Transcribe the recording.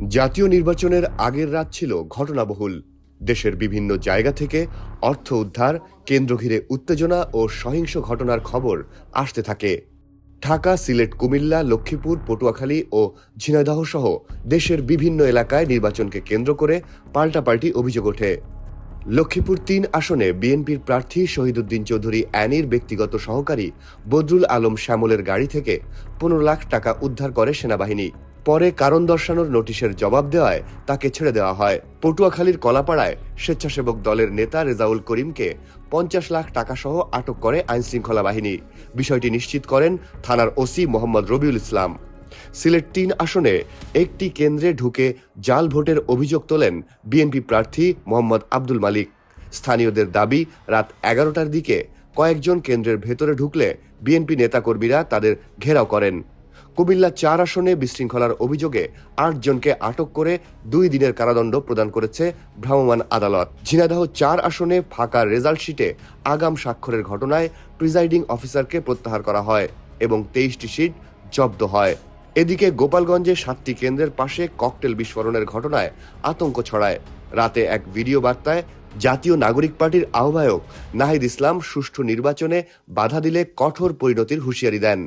জাতীয় নির্বাচনের আগের রাত ছিল ঘটনাবহুল। দেশের বিভিন্ন জায়গা থেকে অর্থ উদ্ধার, কেন্দ্র ঘিরে উত্তেজনা ও সহিংস ঘটনার খবর আসতে থাকে। ঢাকা, সিলেট, কুমিল্লা, লক্ষ্মীপুর, পটুয়াখালী ও ঝিনাইদহ সহ দেশের বিভিন্ন এলাকায় নির্বাচনকে কেন্দ্র করে পাল্টাপাল্টি অভিযোগ ওঠে। লক্ষ্মীপুর ৩ আসনে বিএনপির প্রার্থী শহীদউদ্দিন চৌধুরী অ্যানির ব্যক্তিগত সহকারী বদরুল আলম শ্যামলের গাড়ি থেকে ১৫ লাখ টাকা উদ্ধার করে সেনাবাহিনী। পরে কারণ দর্শানোর নোটিশের জবাব দেওয়ায় তাকে ছেড়ে দেওয়া হয়। পটুয়াখালীর কলাপাড়ায় স্বেচ্ছাসেবক দলের নেতা রেজাউল করিমকে ৫০ লাখ টাকা সহ আটক করে আইনশৃঙ্খলা বাহিনী। বিষয়টি নিশ্চিত করেন থানার ওসি মোহাম্মদ রবিউল ইসলাম। সিলেট ৩ আসনে একটি কেন্দ্রে ঢুকে জাল ভোটের অভিযোগ তোলেন বিএনপি প্রার্থী মোহাম্মদ আব্দুল মালিক। স্থানীয়দের দাবি, রাত ১১টার দিকে কয়েকজন কেন্দ্রের ভেতরে ঢুকলে বিএনপি নেতাকর্মীরা তাদের ঘেরাও করেন। কুমিল্লা ৪ আসনে বিশৃঙ্খলার অভিযোগে ৮ জনকে আটক করে ২ দিনের কারাদণ্ড প্রদান করেছে ভ্রাম্যমাণ আদালত। ঝিনাইদহ ৪ আসনে ফাঁকা রেজাল্ট শিটে আগাম স্বাক্ষরের ঘটনায় প্রিজাইডিং অফিসারকে প্রত্যাহার করা হয় এবং ২৩টি সিট জব্দ হয়। এদিকে গোপালগঞ্জে ৭টি কেন্দ্রের পাশে ককটেল বিস্ফোরণের ঘটনায় আতঙ্ক ছড়ায়। রাতে এক ভিডিও বার্তায় জাতীয় নাগরিক পার্টির আহ্বায়ক নাহিদ ইসলাম সুষ্ঠু নির্বাচনে বাধা দিলে কঠোর পরিণতির হুঁশিয়ারি দেন।